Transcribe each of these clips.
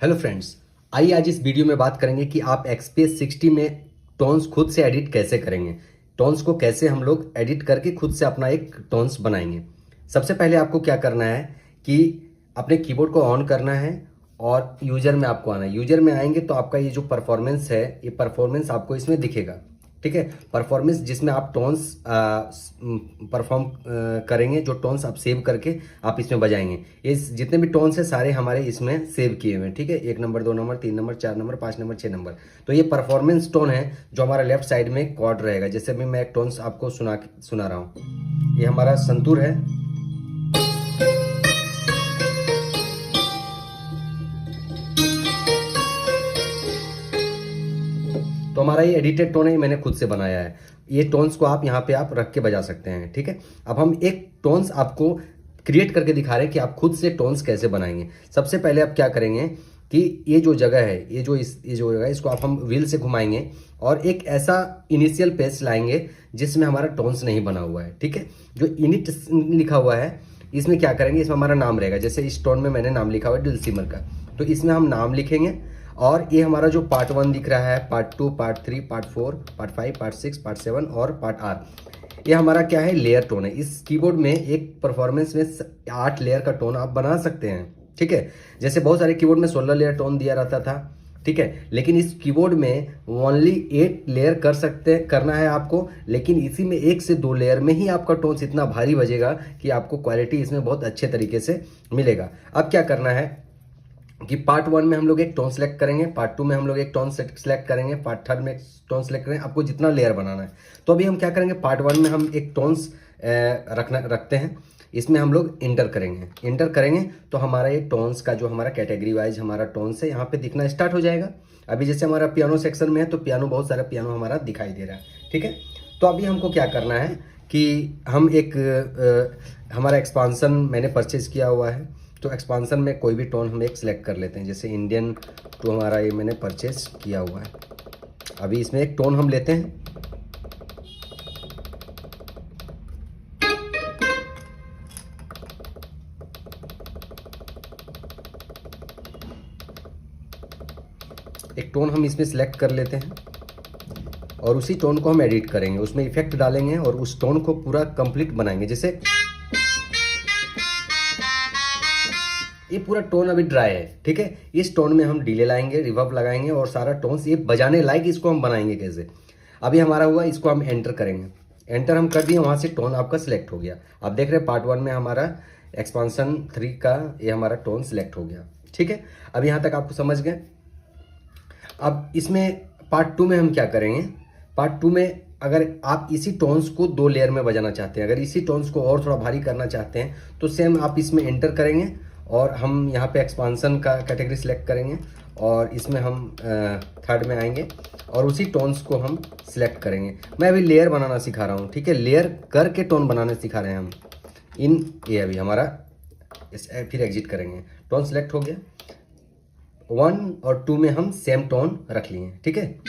Hello friends, आइए आज इस वीडियो में बात करेंगे कि आप एक्सपीएस 60 में टोन्स खुद से एडिट कैसे करेंगे। टोन्स को कैसे हम लोग एडिट करके खुद से अपना एक टोन्स बनाएंगे। सबसे पहले आपको क्या करना है कि अपने कीबोर्ड को ऑन करना है और यूजर में आपको आना है। यूजर में आएंगे तो आपका ये जो परफॉर्मेंस है, ये परफॉर्मेंस आपको इसमें दिखेगा। ठीक है, परफॉर्मेंस जिसमें आप टोन्स परफॉर्म करेंगे, जो टोन्स आप सेव करके आप इसमें बजाएंगे। ये जितने भी टोन्स हैं सारे हमारे इसमें सेव किए हुए हैं। ठीक है, 1 number, 2 number, 3 number, 4 number, 5 number, 6 number. तो ये परफॉर्मेंस टोन है जो हमारा लेफ्ट साइड में कॉर्ड रहेगा। जैसे भी मैं एक टोन्स आपको सुना रहा हूँ, ये हमारा संतूर है। तो हमारा ये एडिटेड टोन है, मैंने खुद से बनाया है। ये टोन्स को आप यहाँ पे आप रख के बजा सकते हैं। ठीक है, अब हम एक टोन्स आपको क्रिएट करके दिखा रहे हैं कि आप खुद से टोन्स कैसे बनाएंगे। सबसे पहले आप क्या करेंगे कि ये जो जगह है, ये जो जगह है, इसको आप हम व्हील से घुमाएंगे और एक ऐसा इनिशियल पेज लाएंगे जिसमें हमारा टोन्स नहीं बना हुआ है। ठीक है, जो इनिट लिखा हुआ है इसमें क्या करेंगे, इसमें हमारा नाम रहेगा। जैसे इस टोन में मैंने नाम लिखा हुआ है डिल्सीमर का, तो इसमें हम नाम लिखेंगे। और ये हमारा जो पार्ट 1 दिख रहा है, part 2, part 3, part 4, part 5, part 6, part 7 और पार्ट आर, ये हमारा क्या है, लेयर टोन है। इस कीबोर्ड में एक परफॉर्मेंस में 8 लेयर का टोन आप बना सकते हैं। ठीक है, जैसे बहुत सारे कीबोर्ड में 16 लेयर टोन दिया रहता था। ठीक है, लेकिन इस कीबोर्ड में ओनली 8 लेयर करना है आपको। लेकिन इसी में 1 से 2 लेयर में ही आपका टोन्स इतना भारी बजेगा कि आपको क्वालिटी इसमें बहुत अच्छे तरीके से मिलेगा। अब क्या करना है कि पार्ट 1 में हम लोग एक टोन सेलेक्ट करेंगे, पार्ट 2 में हम लोग एक टोन सेलेक्ट करेंगे, पार्ट 3 में एक टोन सेलेक्ट करेंगे। आपको जितना लेयर बनाना है, तो अभी हम क्या करेंगे, पार्ट 1 में हम एक टोन्स रखते हैं। इसमें हम लोग इंटर करेंगे तो हमारा ये टोन्स का जो हमारा कैटेगरी वाइज हमारा टोन्स है यहाँ पे दिखना स्टार्ट हो जाएगा। अभी जैसे हमारा पियानो सेक्शन में है तो पियानो, बहुत सारा पियानो हमारा दिखाई दे रहा है। ठीक है, तो अभी हमको क्या करना है कि हम एक हमारा एक्सपांसन मैंने परचेज किया हुआ है, तो एक्सपांसन में कोई भी टोन हम एक सिलेक्ट कर लेते हैं। जैसे इंडियन टू हमारा ये मैंने परचेज किया हुआ है। अभी इसमें एक टोन हम लेते हैं, एक टोन हम इसमें सिलेक्ट कर लेते हैं और उसी टोन को हम एडिट करेंगे, उसमें इफेक्ट डालेंगे और उस टोन को पूरा कंप्लीट बनाएंगे। जैसे ये पूरा टोन अभी ड्राई है। ठीक है, इस टोन में हम डिले लाएंगे, रिवर्ब लगाएंगे और सारा टोन्स ये बजाने लायक इसको हम बनाएंगे कैसे। अभी हमारा हुआ, इसको हम एंटर करेंगे। एंटर हम कर दिए, वहां से टोन आपका सिलेक्ट हो गया। आप देख रहे हैं पार्ट 1 में हमारा एक्सपांसन 3 का ये हमारा टोन सिलेक्ट हो गया। ठीक है, अब यहाँ तक आपको समझ गए। अब इसमें पार्ट 2 में हम क्या करेंगे, पार्ट 2 में अगर आप इसी टोन्स को 2 लेयर में बजाना चाहते हैं, अगर इसी टोन्स को और थोड़ा भारी करना चाहते हैं, तो सेम आप इसमें एंटर करेंगे और हम यहाँ पे एक्सपांसन का कैटेगरी सिलेक्ट करेंगे और इसमें हम थर्ड में आएंगे और उसी टोन्स को हम सिलेक्ट करेंगे। मैं अभी लेयर बनाना सिखा रहा हूँ। ठीक है, लेयर करके टोन बनाने सिखा रहे हैं हम। ये अभी हमारा फिर एग्जिट करेंगे, टोन सिलेक्ट हो गया। 1 और 2 में हम सेम टोन रख लिए। ठीक है,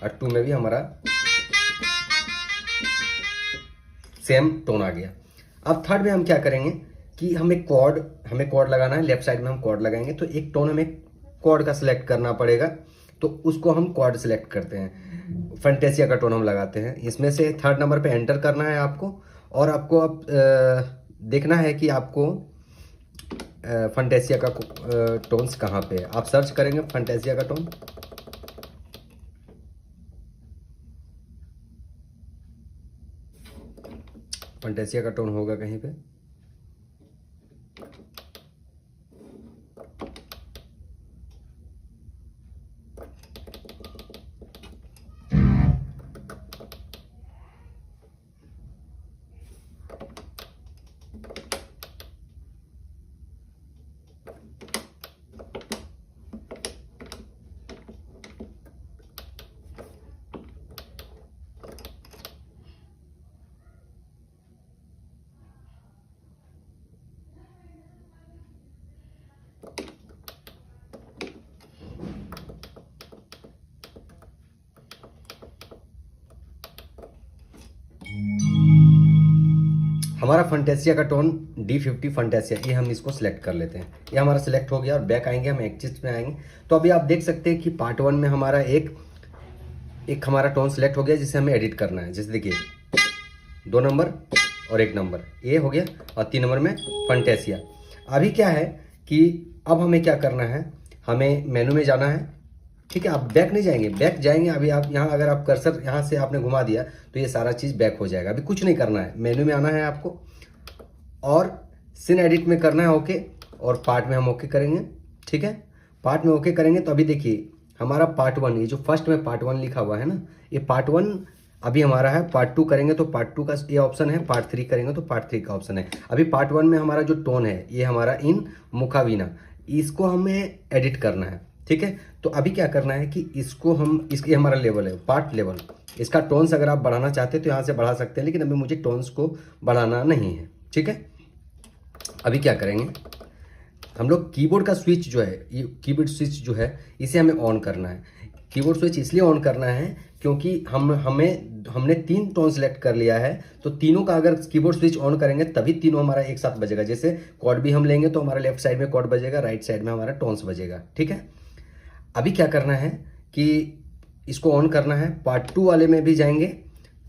और 2 में भी हमारा सेम टोन आ गया। अब थर्ड में हम क्या करेंगे कि हमें कॉर्ड लगाना है। लेफ्ट साइड में हम कॉर्ड लगाएंगे तो एक टोन हमें कॉर्ड का सिलेक्ट करना पड़ेगा, तो उसको हम कॉर्ड सिलेक्ट करते हैं। फंटेसिया का टोन हम लगाते हैं। इसमें से 3rd नंबर पे एंटर करना है आपको और आपको अब देखना है कि आपको फंटेसिया का टोन्स कहाँ पे है। आप सर्च करेंगे फंटेसिया का टोन, फंटेसिया का टोन होगा कहीं पे। हमारा फंटेसिया का टोन D50 फंटेसिया, ये हम इसको सिलेक्ट कर लेते हैं। ये हमारा सिलेक्ट हो गया और बैक आएंगे, हम एक्सिस में आएंगे। तो अभी आप देख सकते हैं कि पार्ट 1 में हमारा एक हमारा टोन सिलेक्ट हो गया जिसे हमें एडिट करना है। जैसे देखिए 2 नंबर और 1 नंबर ये हो गया, और 3 नंबर में फंटेसिया। अभी क्या है कि अब हमें क्या करना है, हमें मेनू में जाना है। ठीक है, आप बैक नहीं जाएंगे, बैक जाएंगे अभी आप यहाँ, अगर आप कर्सर यहाँ से आपने घुमा दिया तो ये सारा चीज़ बैक हो जाएगा। अभी कुछ नहीं करना है, मेनू में आना है आपको और सीन एडिट में करना है ओके, और पार्ट में हम ओके करेंगे। ठीक है, पार्ट में ओके करेंगे तो अभी देखिए हमारा पार्ट 1, ये जो फर्स्ट में पार्ट 1 लिखा हुआ है ना, ये पार्ट 1 अभी हमारा है। पार्ट 2 करेंगे तो पार्ट 2 का ये ऑप्शन है, पार्ट 3 करेंगे तो पार्ट 3 का ऑप्शन है। अभी पार्ट 1 में हमारा जो टोन है ये हमारा इन मुखावीना, इसको हमें एडिट करना है। ठीक है, तो अभी क्या करना है कि इसको हम, इसके हमारा लेवल है पार्ट लेवल, इसका टोन्स अगर आप बढ़ाना चाहते हैं तो यहाँ से बढ़ा सकते हैं, लेकिन अभी मुझे टोन्स को बढ़ाना नहीं है। ठीक है, अभी क्या करेंगे हम लोग, कीबोर्ड का स्विच जो है, ये कीबोर्ड स्विच जो है इसे हमें ऑन करना है। कीबोर्ड स्विच इसलिए ऑन करना है क्योंकि हमने 3 टोन सेलेक्ट कर लिया है, तो तीनों का अगर कीबोर्ड स्विच ऑन करेंगे तभी तीनों हमारा एक साथ बजेगा। जैसे कॉर्ड भी हम लेंगे तो हमारा लेफ्ट साइड में कॉर्ड बजेगा, राइट साइड में हमारा टोन्स बजेगा। ठीक है, अभी क्या करना है कि इसको ऑन करना है। पार्ट 2 वाले में भी जाएंगे,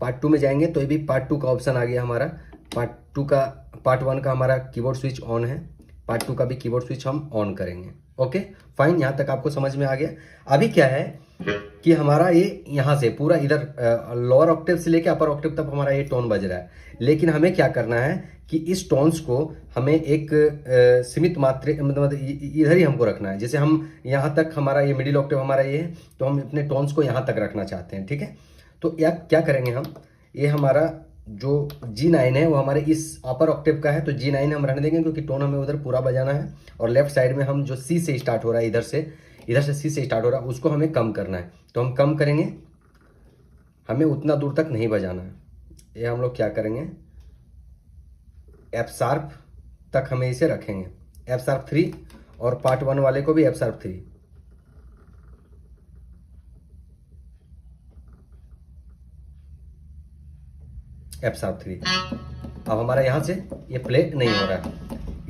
पार्ट 2 में जाएंगे तो ये भी पार्ट 2 का ऑप्शन आ गया हमारा। पार्ट 1 का हमारा कीबोर्ड स्विच ऑन है, पार्ट 2 का भी कीबोर्ड स्विच हम ऑन करेंगे। ओके फाइन, यहाँ तक आपको समझ में आ गया। अभी क्या है कि हमारा ये यहाँ से पूरा इधर लोअर ऑक्टेव से लेके अपर ऑक्टेव तक हमारा ये टोन बज रहा है, लेकिन हमें क्या करना है कि इस टोन्स को हमें एक सीमित मात्रा, मतलब इधर ही हमको रखना है। जैसे हम यहाँ तक, हमारा ये मिडिल ऑक्टेव हमारा ये है, तो हम अपने टोन्स को यहाँ तक रखना चाहते हैं। ठीक है, तो क्या करेंगे हम, ये हमारा जो G9 है वो हमारे इस अपर ऑक्टेव का है, तो G9 हम रहने देंगे क्योंकि टोन हमें उधर पूरा बजाना है। और लेफ्ट साइड में हम जो C से स्टार्ट हो रहा है, इधर से C से स्टार्ट हो रहा है, उसको हमें कम करना है। तो हम कम करेंगे, हमें उतना दूर तक नहीं बजाना है। ये हम लोग क्या करेंगे, F# तक हमें इसे रखेंगे, F#3, और पार्ट 1 वाले को भी F#3। F#3। अब हमारा यहाँ से ये प्ले नहीं हो रहा है,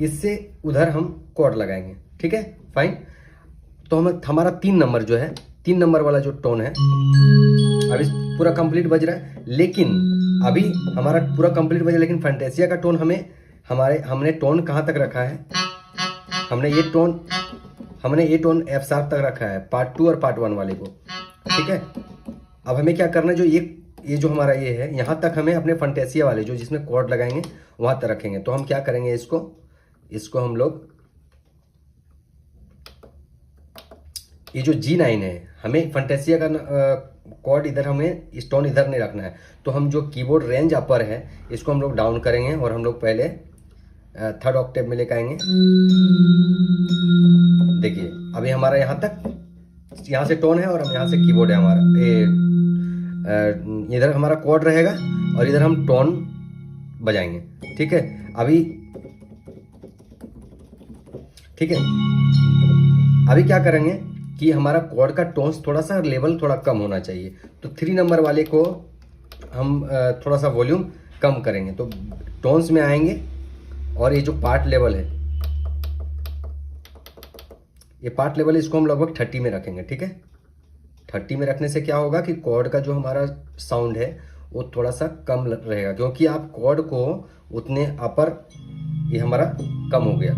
इससे उधर हम कॉर्ड लगाएंगे। ठीक है फाइन, तो हमारा 3 नंबर जो है, 3 नंबर वाला जो टोन है अभी पूरा कंप्लीट बज रहा है, लेकिन अभी हमारा पूरा कंप्लीट बज रहा है, लेकिन फंटेसिया का टोन हमने टोन कहाँ तक रखा है, हमने ये टोन F# तक रखा है, पार्ट 2 और पार्ट 1 वाले को। ठीक है, अब हमें क्या करना है, जो ये जो हमारा ये है, यहाँ तक हमें अपने फंटेसिया वाले जो जिसमें कॉर्ड लगाएंगे वहाँ तक रखेंगे। तो हम क्या करेंगे, इसको हम लोग, ये जो G9 है, हमें फंटेसिया का कॉर्ड इधर, हमें स्टोन इधर नहीं रखना है। तो हम जो कीबोर्ड रेंज अपर है इसको हम लोग डाउन करेंगे, और हम लोग पहले 3rd ऑक्टेव में लेकर आएंगे। देखिए अभी हमारा यहाँ तक, यहाँ से टोन है और हम यहाँ से कीबोर्ड है हमारा, इधर हमारा कॉर्ड रहेगा और इधर हम टोन बजाएंगे। ठीक है, अभी क्या करेंगे कि हमारा कॉर्ड का टोन्स थोड़ा सा लेवल थोड़ा कम होना चाहिए, तो 3 नंबर वाले को हम थोड़ा सा वॉल्यूम कम करेंगे। तो टोन्स में आएंगे और ये जो पार्ट लेवल है, ये पार्ट लेवल इसको हम लगभग 30 में रखेंगे। ठीक है, 30 में रखने से क्या होगा कि कॉर्ड का जो हमारा साउंड है वो थोड़ा सा कम रहेगा, क्योंकि आप कॉर्ड को उतने अपर, ये हमारा कम हो गया,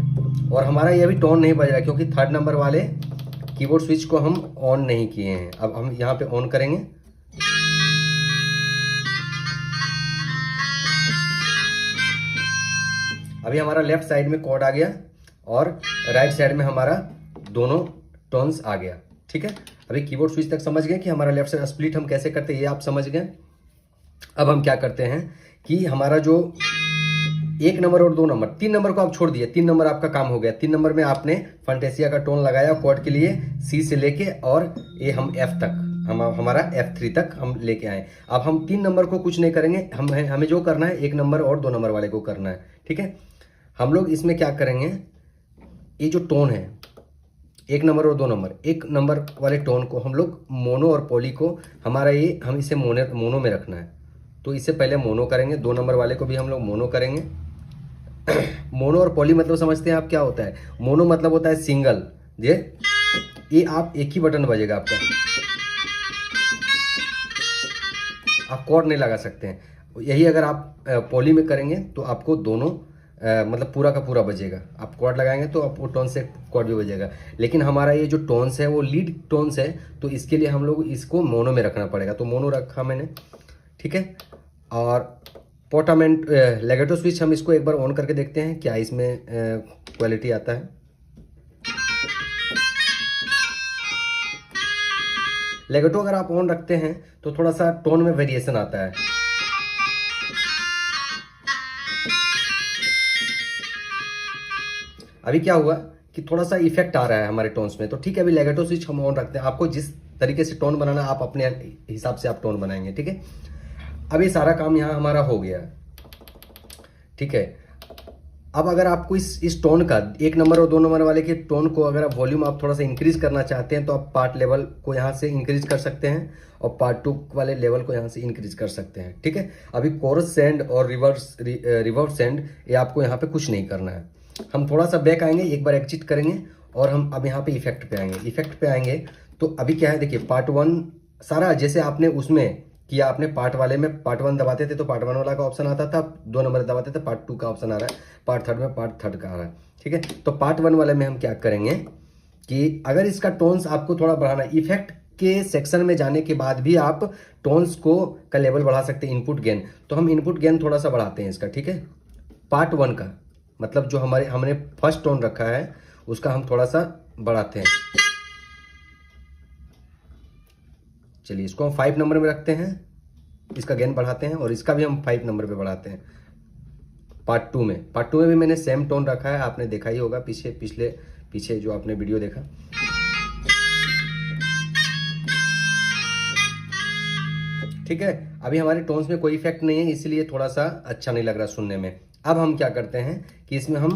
और हमारा ये भी टोन नहीं बज रहा क्योंकि 3rd नंबर वाले कीबोर्ड स्विच को हम ऑन नहीं किए हैं। अब हम यहाँ पे ऑन करेंगे, अभी हमारा लेफ्ट साइड में कॉर्ड आ गया और राइट साइड में हमारा दोनों टोन्स आ गया। ठीक है, अभी कीबोर्ड स्विच तक समझ गए कि हमारा लेफ्ट साइड स्प्लिट हम कैसे करते हैं, ये आप समझ गए। अब हम क्या करते हैं कि हमारा जो 1 नंबर और 2 नंबर, 3 नंबर को आप छोड़ दिए, 3 नंबर आपका काम हो गया। 3 नंबर में आपने फंटेसिया का टोन लगाया कॉर्ड के लिए, C से लेके, और ये हम F तक, हमारा F3 तक हम लेके आए। अब हम 3 नंबर को कुछ नहीं करेंगे, हमें जो करना है 1 नंबर और 2 नंबर वाले को करना है। ठीक है, हम लोग इसमें क्या करेंगे, ये जो टोन है 1 नंबर और 2 नंबर, 1 नंबर वाले टोन को हम लोग मोनो और पॉली को, हमारा ये, हम इसे मोनो में रखना है, तो इससे पहले मोनो करेंगे। 2 नंबर वाले को भी हम लोग मोनो करेंगे। मोनो और पॉली मतलब समझते हैं आप क्या होता है? मोनो मतलब होता है सिंगल, ये आप एक ही बटन बजेगा आपका, आप कॉर्ड नहीं लगा सकते हैं। यही अगर आप पॉली में करेंगे तो आपको दोनों मतलब पूरा का पूरा बजेगा। आप कॉर्ड लगाएंगे तो आपको टोन से कॉर्ड भी बजेगा। लेकिन हमारा ये जो टोन्स है वो लीड टोन्स है, तो इसके लिए हम लोग इसको मोनो में रखना पड़ेगा। तो मोनो रखा मैंने, ठीक है। और पोटामेंट लेगेटो स्विच हम इसको एक बार ऑन करके देखते हैं क्या इसमें क्वालिटी आता है। लेगेटो अगर आप ऑन रखते हैं तो थोड़ा सा टोन में वेरिएशन आता है। अभी क्या हुआ कि थोड़ा सा इफेक्ट आ रहा है हमारे टोन्स में, तो ठीक है। अभी लेगेटो स्विच हम ऑन रखते हैं। आपको जिस तरीके से टोन बनाना आप अपने हिसाब से आप टोन बनाएंगे, ठीक है। अब ये सारा काम यहाँ हमारा हो गया, ठीक है। अब अगर आपको इस टोन का 1 नंबर और 2 नंबर वाले के टोन को अगर आप वॉल्यूम आप थोड़ा सा इंक्रीज करना चाहते हैं तो आप पार्ट लेवल को यहाँ से इंक्रीज कर सकते हैं और पार्ट 2 वाले लेवल को यहाँ से इंक्रीज कर सकते हैं, ठीक है। अभी कोरस सेंड और रिवर्स सेंड ये आपको यहाँ पे कुछ नहीं करना है। हम थोड़ा सा बैक आएंगे, एक बार एग्जिट करेंगे और हम अब यहाँ पे इफेक्ट पे आएंगे। इफेक्ट पे आएंगे तो अभी क्या है, देखिए पार्ट 1 सारा जैसे आपने उसमें किया, आपने पार्ट वाले में पार्ट 1 दबाते थे तो पार्ट 1 वाला का ऑप्शन आता था, 2 नंबर दबाते थे पार्ट 2 का ऑप्शन आ रहा है, पार्ट 3 में पार्ट 3 का आ रहा है, ठीक है। तो पार्ट 1 वाले में हम क्या करेंगे कि अगर इसका टोन्स आपको थोड़ा बढ़ाना, इफेक्ट के सेक्शन में जाने के बाद भी आप टोन्स को का लेवल बढ़ा सकते हैं, इनपुट गेन। तो हम इनपुट गेन थोड़ा सा बढ़ाते हैं इसका, ठीक है। पार्ट 1 का मतलब जो हमने फर्स्ट टोन रखा है उसका हम थोड़ा सा बढ़ाते हैं। चलिए इसको हम 5 नंबर में रखते हैं, इसका गेन बढ़ाते हैं और इसका भी हम 5 नंबर पे बढ़ाते हैं। पार्ट 2 में भी मैंने सेम टोन रखा है, आपने देखा ही होगा पीछे जो आपने वीडियो देखा। ठीक है, अभी हमारे टोन्स में कोई इफेक्ट नहीं है इसलिए थोड़ा सा अच्छा नहीं लग रहा सुनने में। अब हम क्या करते हैं कि इसमें हम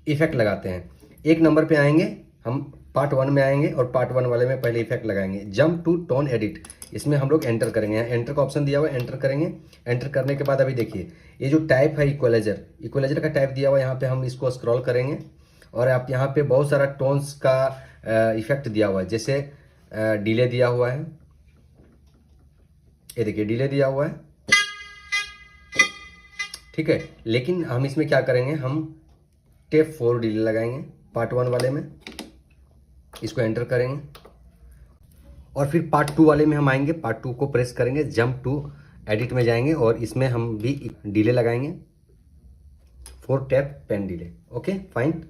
इफेक्ट लगाते हैं। 1 नंबर पे आएंगे, हम पार्ट 1 में आएंगे और पार्ट 1 वाले में पहले इफेक्ट लगाएंगे। जंप टू टोन एडिट, इसमें हम लोग एंटर करेंगे। एंटर का ऑप्शन दिया हुआ है, एंटर करेंगे। एंटर करने के बाद अभी देखिए ये जो टाइप है इक्वलाइजर का टाइप दिया हुआ है, यहाँ पे हम इसको स्क्रॉल करेंगे और आप यहाँ पे बहुत सारा टोन्स का इफेक्ट दिया हुआ है। जैसे डिले दिया हुआ है, ये देखिए डिले दिया हुआ है, ठीक है। लेकिन हम इसमें क्या करेंगे, हम टेप 4 डिले लगाएंगे पार्ट 1 वाले में, इसको एंटर करेंगे और फिर पार्ट 2 वाले में हम आएंगे, पार्ट 2 को प्रेस करेंगे, जंप टू एडिट में जाएंगे और इसमें हम भी डिले लगाएंगे, 4 tap pen delay. Okay fine.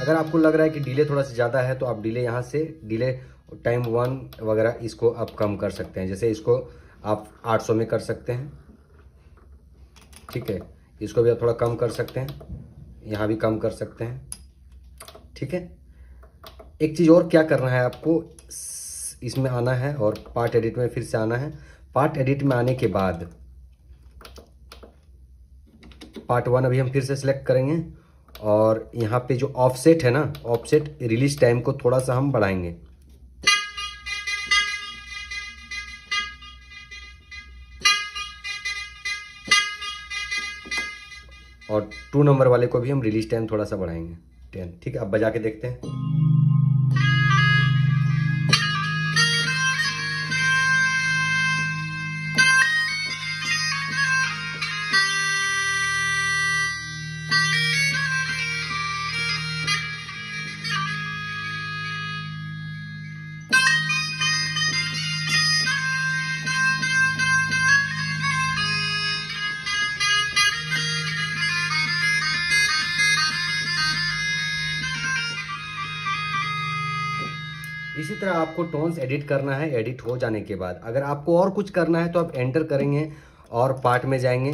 अगर आपको लग रहा है कि डिले थोड़ा सा ज़्यादा है तो आप डिले यहाँ से डिले टाइम 1 वगैरह इसको आप कम कर सकते हैं। जैसे इसको आप 800 में कर सकते हैं, ठीक है। इसको भी आप थोड़ा कम कर सकते हैं, यहाँ भी कम कर सकते हैं, ठीक है। एक चीज़ और क्या करना है आपको, इसमें आना है और पार्ट एडिट में फिर से आना है। पार्ट एडिट में आने के बाद पार्ट 1 अभी हम फिर से सिलेक्ट करेंगे और यहाँ पे जो ऑफसेट है ना, ऑफसेट रिलीज टाइम को थोड़ा सा हम बढ़ाएंगे और 2 नंबर वाले को भी हम रिलीज टाइम थोड़ा सा बढ़ाएंगे 10, ठीक है। अब बजा के देखते हैं। इसी तरह आपको टोन्स एडिट करना है। एडिट हो जाने के बाद अगर आपको और कुछ करना है तो आप एंटर करेंगे और पार्ट में जाएंगे,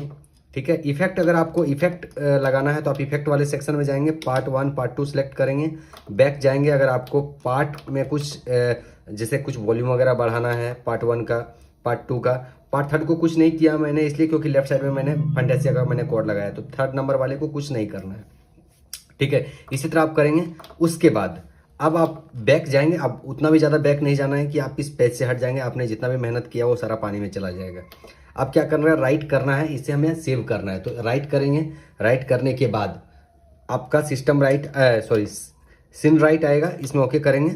ठीक है। इफेक्ट, अगर आपको इफेक्ट लगाना है तो आप इफेक्ट वाले सेक्शन में जाएंगे, पार्ट 1 पार्ट 2 सेलेक्ट करेंगे, बैक जाएंगे। अगर आपको पार्ट में कुछ जैसे कुछ वॉल्यूम वगैरह बढ़ाना है पार्ट 1 का, पार्ट 2 का, पार्ट 3 को कुछ नहीं किया मैंने इसलिए क्योंकि लेफ्ट साइड में मैंने फंटेसिया का मैंने कोड लगाया, तो 3rd नंबर वाले को कुछ नहीं करना है, ठीक है। इसी तरह आप करेंगे। उसके बाद अब आप बैक जाएंगे, अब उतना भी ज़्यादा बैक नहीं जाना है कि आप इस पेज से हट जाएंगे, आपने जितना भी मेहनत किया वो सारा पानी में चला जाएगा। अब क्या करना है, राइट करना है, इसे हमें सेव करना है, तो राइट करेंगे। राइट करने के बाद आपका सिस्टम राइट सॉरी सिन राइट आएगा, इसमें ओके करेंगे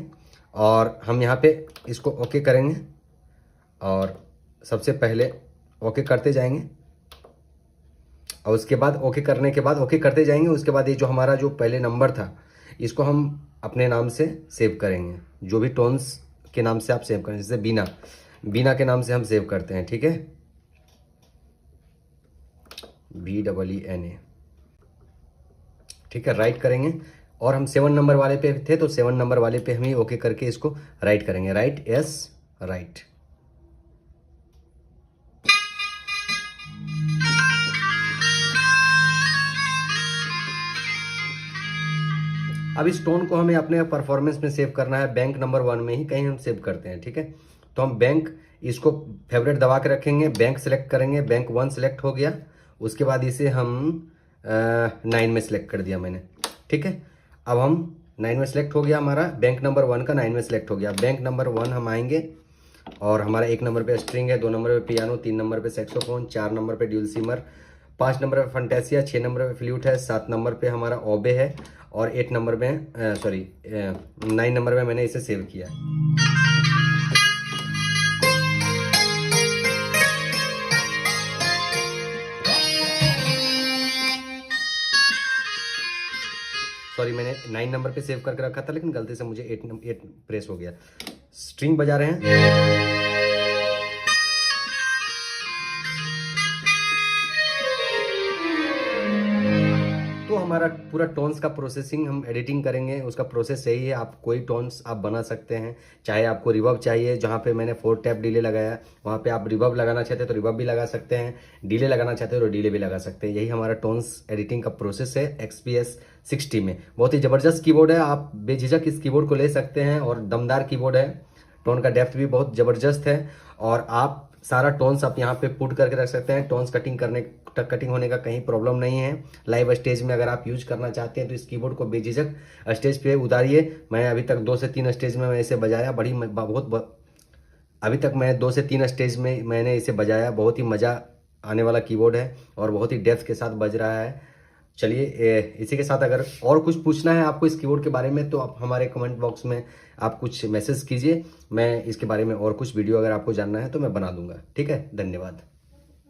और हम यहाँ पे इसको ओके करेंगे और सबसे पहले ओके करते जाएंगे और उसके बाद ओके करने के बाद ओके करते जाएंगे। उसके बाद ये जो हमारा जो पहले नंबर था इसको हम अपने नाम से सेव करेंगे, जो भी टोन्स के नाम से आप सेव करें, जैसे बीना, बीना के नाम से हम सेव करते हैं, ठीक है, BEENA, ठीक है। राइट करेंगे और हम 7 नंबर वाले पे थे तो 7 नंबर वाले पे हम ही ओके करके इसको राइट करेंगे, राइट यस राइट। अब इस टोन को हमें अपने परफॉर्मेंस में सेव करना है, बैंक नंबर 1 में ही कहीं हम सेव करते हैं, ठीक है। तो हम बैंक, इसको फेवरेट दबा के रखेंगे, बैंक सेलेक्ट करेंगे, बैंक 1 सेलेक्ट हो गया। उसके बाद इसे हम 9 में सेलेक्ट कर दिया मैंने, ठीक है। अब हम 9 में सेलेक्ट हो गया, हमारा बैंक नंबर 1 का 9 में सेलेक्ट हो गया। बैंक नंबर 1 हम आएंगे और हमारा 1 नंबर पे स्ट्रिंग है, 2 नंबर पे पियानो, 3 नंबर पे सैक्सोफोन, 4 नंबर पे ड्यूल सिमर, 5 नंबर पे फंटेसिया, 6 नंबर पे फ्लूट है, 7 नंबर पे हमारा ओबे है और 8 नंबर में 9 नंबर में मैंने इसे सेव किया। सॉरी, मैंने 9 नंबर पे सेव करके रखा था लेकिन गलती से मुझे 8 प्रेस हो गया। स्ट्रिंग बजा रहे हैं। तो हमारा पूरा टोन्स का प्रोसेसिंग हम एडिटिंग करेंगे, उसका प्रोसेस यही है। आप कोई टोन्स आप बना सकते हैं, चाहे आपको रिवर्ब चाहिए, जहाँ पे मैंने 4 टैप डिले लगाया, वहाँ पे आप रिवर्ब लगाना चाहते हैं तो रिवर्ब भी लगा सकते हैं, डिले लगाना चाहते हैं तो डिले भी लगा सकते हैं। यही हमारा टोन्स एडिटिंग का प्रोसेस है XPS 60 में। बहुत ही ज़बरदस्त कीबोर्ड है, आप बेझिझक इस कीबोर्ड को ले सकते हैं और दमदार कीबोर्ड है। टोन का डेप्थ भी बहुत ज़बरदस्त है और आप सारा टोन्स आप यहाँ पे पुट करके रख सकते हैं। टोन्स कटिंग होने का कहीं प्रॉब्लम नहीं है। लाइव स्टेज में अगर आप यूज करना चाहते हैं तो इस कीबोर्ड को बेझिझक स्टेज पे उतारिए। मैं अभी तक 2 से 3 स्टेज में मैं इसे बजाया, अभी तक मैं 2 से 3 स्टेज में मैंने इसे बजाया। बहुत ही मज़ा आने वाला कीबोर्ड है और बहुत ही डेप्थ के साथ बज रहा है। चलिए, इसी के साथ अगर और कुछ पूछना है आपको इस कीबोर्ड के बारे में तो आप हमारे कमेंट बॉक्स में आप कुछ मैसेज कीजिए। मैं इसके बारे में और कुछ वीडियो अगर आपको जानना है तो मैं बना दूंगा। ठीक है, धन्यवाद।